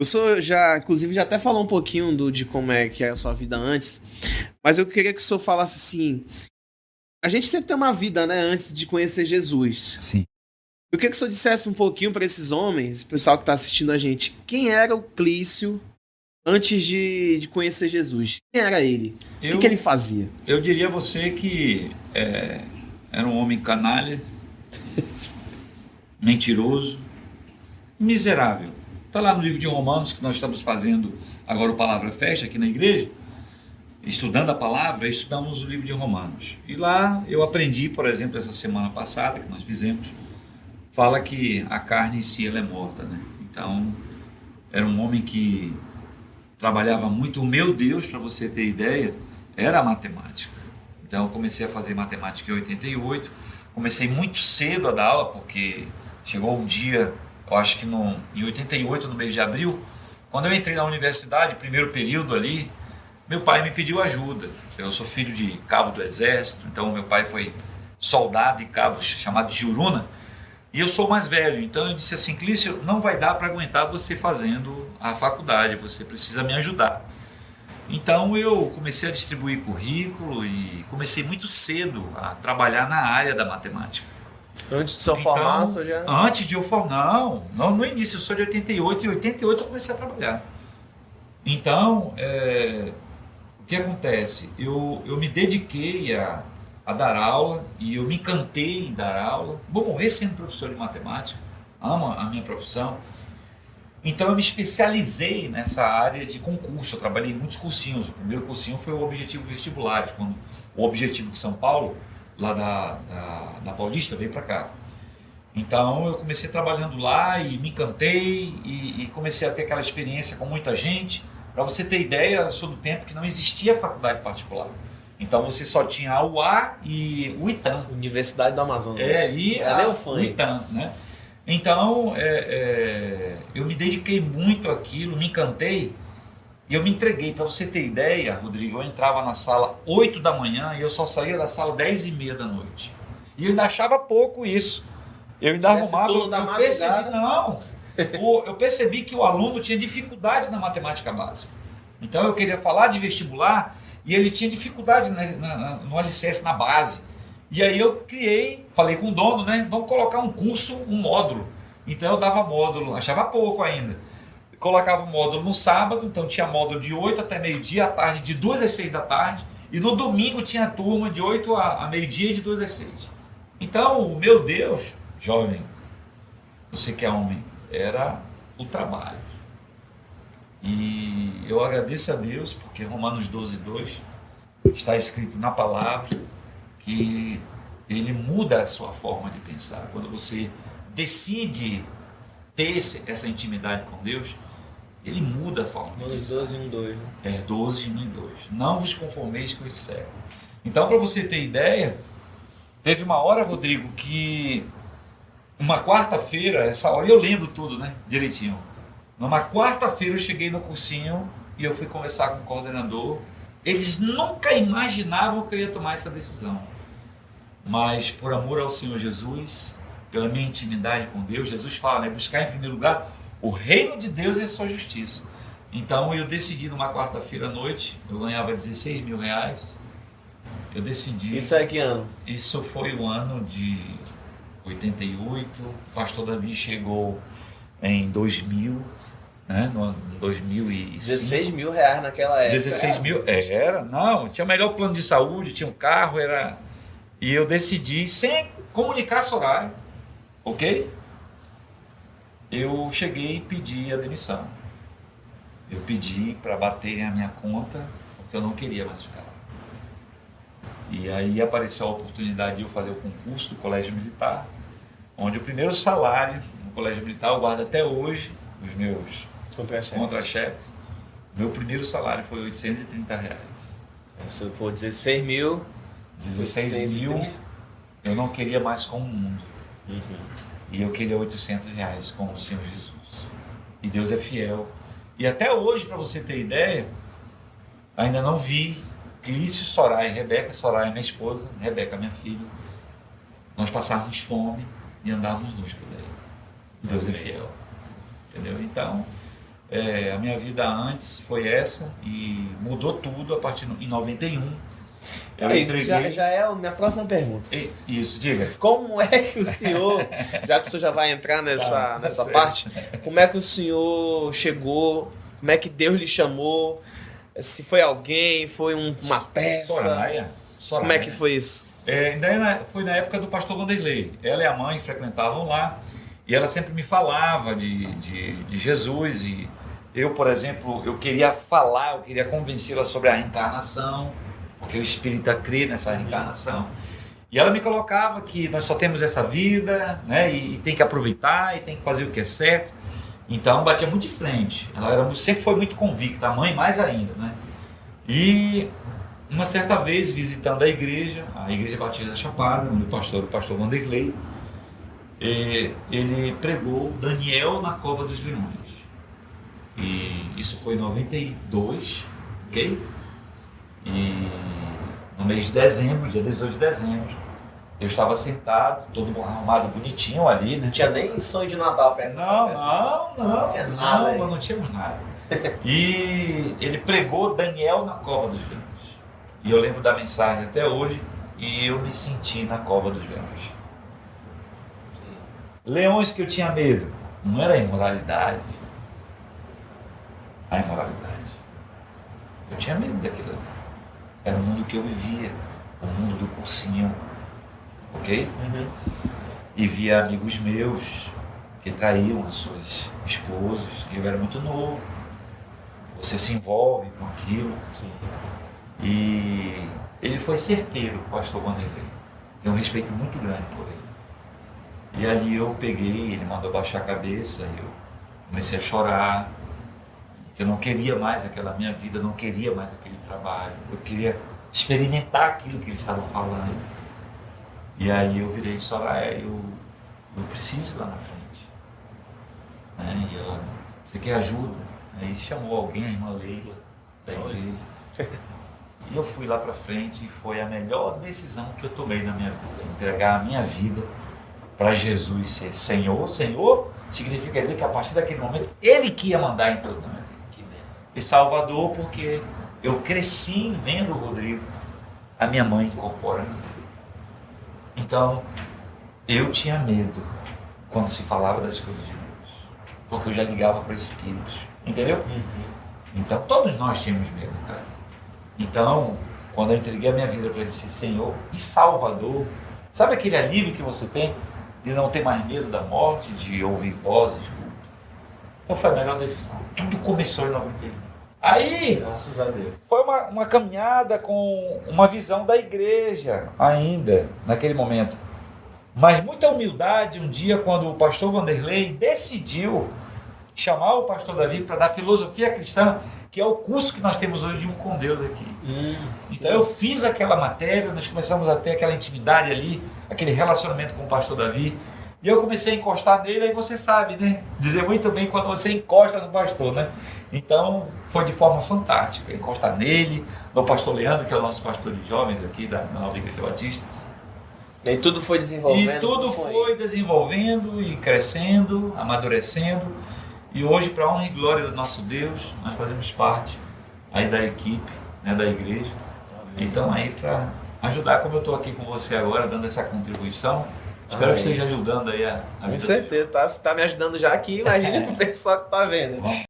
O senhor já, inclusive, já até falou um pouquinho de como é que é a sua vida antes, mas eu queria que o senhor falasse assim, a gente sempre tem uma vida, né, antes de conhecer Jesus. Sim. Eu queria que o senhor dissesse um pouquinho para esses homens, pessoal que está assistindo a gente, quem era o Clício antes de conhecer Jesus? Quem era ele? O que ele fazia? Eu diria a você que era um homem canalha, mentiroso, miserável. Está lá no livro de Romanos, que nós estamos fazendo agora o Palavra Festa aqui na igreja, estudando a palavra, estudamos o livro de Romanos. E lá eu aprendi, por exemplo, essa semana passada que nós fizemos, fala que a carne em si ela é morta, né? Então, era um homem que trabalhava muito. O meu Deus, para você ter ideia, era a matemática. Então, eu comecei a fazer matemática em 88, comecei muito cedo a dar aula, porque chegou um dia, eu acho que em 88, no mês de abril, quando eu entrei na universidade, primeiro período ali, meu pai me pediu ajuda. Eu sou filho de cabo do exército, então meu pai foi soldado e cabo chamado de Juruna, e eu sou mais velho. Então ele disse assim: Clício, não vai dar para aguentar você fazendo a faculdade, você precisa me ajudar. Então eu comecei a distribuir currículo e comecei muito cedo a trabalhar na área da matemática. Antes de se formar, o senhor já... Antes de eu formar, não, no início, eu sou de 88, e em 88 eu comecei a trabalhar. Então, o que acontece? Eu me dediquei a dar aula e eu me encantei em dar aula. Vou morrer sendo professor de matemática, amo a minha profissão. Então eu me especializei nessa área de concurso, eu trabalhei em muitos cursinhos. O primeiro cursinho foi o Objetivo Vestibular, quando o Objetivo de São Paulo, lá da Paulista, veio para cá. Então eu comecei trabalhando lá e me encantei e comecei a ter aquela experiência com muita gente. Para você ter ideia, eu sou do tempo que não existia faculdade particular. Então você só tinha a UA e o ITAM. Universidade do Amazonas. E o ITAM, né? Então eu me dediquei muito àquilo, me encantei e eu me entreguei. Para você ter ideia, Rodrigo, eu entrava na sala 8 da manhã e eu só saía da sala 10h30 da noite. E eu ainda achava pouco isso. Eu ainda arrumava, eu percebi que o aluno tinha dificuldade na matemática básica. Então eu queria falar de vestibular e ele tinha dificuldade no alicerce, na base. E aí eu falei com o dono, né? Vamos colocar um curso, um módulo. Então eu dava módulo, achava pouco ainda. Colocava o módulo no sábado, então tinha módulo de 8 até meio-dia, à tarde, de 2 às 6 da tarde. E no domingo tinha turma de 8 a meio-dia e de 2 às 6. Então, o meu Deus, jovem, você que é homem, era o trabalho. E eu agradeço a Deus, porque Romanos 12:2 está escrito na palavra que ele muda a sua forma de pensar. Quando você decide ter essa intimidade com Deus, ele muda a forma de pensar. 12:1-2, né? 12:1-2. Não vos conformeis com esse século. Então, para você ter ideia, teve uma hora, Rodrigo, que uma quarta-feira, essa hora eu lembro tudo, né, direitinho. Numa quarta-feira eu cheguei no cursinho e eu fui conversar com o coordenador. Eles nunca imaginavam que eu ia tomar essa decisão. Mas por amor ao Senhor Jesus, pela minha intimidade com Deus, Jesus fala, né, buscar em primeiro lugar o reino de Deus e a sua justiça. Então eu decidi numa quarta-feira à noite, eu ganhava 16 mil reais. Eu decidi... Isso é que ano? Isso foi o ano de 88, o pastor Davi chegou em 2000, né? No ano 2005. 16 mil reais naquela época. 16 mil, não, tinha o melhor plano de saúde, tinha um carro, e eu decidi, sem comunicar a Soraya, ok? Eu cheguei e pedi a demissão. Eu pedi para baterem a minha conta, porque eu não queria mais ficar lá. E aí apareceu a oportunidade de eu fazer o concurso do Colégio Militar, onde o primeiro salário no Colégio Militar, eu guardo até hoje os meus contra-cheques. Meu primeiro salário foi R$830. Você for 16 mil... 16 mil, eu não queria mais com o mundo. Uhum. E eu queria R$800 com o Senhor Jesus. E Deus é fiel. E até hoje, para você ter ideia, ainda não vi Clício, Soraya, Rebeca, Soraya, minha esposa, Rebeca, minha filha, nós passarmos fome e andarmos nus por aí. Deus é fiel. Entendeu? Então, A minha vida antes foi essa e mudou tudo a partir em 91. Eu Aí, entreguei... já é a minha próxima pergunta. Isso, diga. Como é que o senhor, já que o senhor já vai entrar nessa parte, como é que o senhor chegou, como é que Deus lhe chamou, se foi alguém, foi uma peça? Soraya. Como é que foi isso? Foi na época do pastor Vanderlei. Ela e a mãe frequentavam lá e ela sempre me falava de Jesus. E eu, por exemplo, eu queria convencê-la sobre a reencarnação, porque o espírita crê nessa reencarnação. E ela me colocava que nós só temos essa vida, né, e tem que aproveitar e tem que fazer o que é certo. Então batia muito de frente. Ela sempre foi muito convicta, a mãe mais ainda, né? E uma certa vez, visitando a Igreja Batista da Chapada, onde o pastor Vanderlei, ele pregou Daniel na Cova dos Leões. E isso foi em 92, ok? E no mês de dezembro, dia 18 de dezembro, eu estava sentado, todo arrumado bonitinho ali, né? Não tinha nem sonho de Natal perto dessa peça. Não tinha nada. Não tínhamos nada. E ele pregou Daniel na Cova dos Leões. E eu lembro da mensagem até hoje, e eu me senti na Cova dos Leões. Leões que eu tinha medo, não era a imoralidade. A imoralidade. Eu tinha medo daquilo. Era o mundo que eu vivia, o mundo do cursinho, ok? Uhum. E via amigos meus que traíam as suas esposas, e eu era muito novo. Você se envolve com aquilo. Sim. E ele foi certeiro, o pastor Vanderlei. Tenho um respeito muito grande por ele. E ali eu peguei, ele mandou baixar a cabeça, e eu comecei a chorar. Que eu não queria mais aquela minha vida, não queria mais aquele trabalho. Eu queria experimentar aquilo que ele estava falando. E aí eu virei Soraya, eu preciso ir lá na frente. Né? E ela, você quer ajuda? Aí chamou alguém, a irmã Leila, da igreja. E eu fui lá para frente e foi a melhor decisão que eu tomei na minha vida. Entregar a minha vida para Jesus ser Senhor. Senhor significa dizer que a partir daquele momento, Ele que ia mandar em tudo na minha vida. E Salvador, porque eu cresci vendo o Rodrigo, a minha mãe incorporando. Então, eu tinha medo quando se falava das coisas de Deus, porque eu já ligava para espíritos, entendeu? Uhum. Então, todos nós tínhamos medo, cara. Então, quando eu entreguei a minha vida para Ele ser Senhor e Salvador, sabe aquele alívio que você tem de não ter mais medo da morte, de ouvir vozes? Então foi a melhor decisão. Tudo começou em 91. Aí, graças a Deus, foi uma caminhada com uma visão da igreja ainda, naquele momento. Mas muita humildade um dia, quando o pastor Vanderlei decidiu chamar o pastor Davi para dar filosofia cristã, que é o curso que nós temos hoje de Um com Deus aqui. Então eu fiz aquela matéria, nós começamos a ter aquela intimidade ali, aquele relacionamento com o pastor Davi. E eu comecei a encostar nele, aí você sabe, né? Dizer muito bem quando você encosta no pastor, né? Então, foi de forma fantástica. Encostar nele, no pastor Leandro, que é o nosso pastor de jovens aqui da Nova Igreja Batista. E tudo foi desenvolvendo? E tudo foi desenvolvendo e crescendo, amadurecendo. E hoje, para a honra e glória do nosso Deus, nós fazemos parte aí da equipe, né, da igreja. Então, aí para ajudar, como eu estou aqui com você agora, dando essa contribuição. Espero que esteja ajudando aí a Com certeza, tá? Se tá me ajudando já aqui, imagina o pessoal que tá vendo.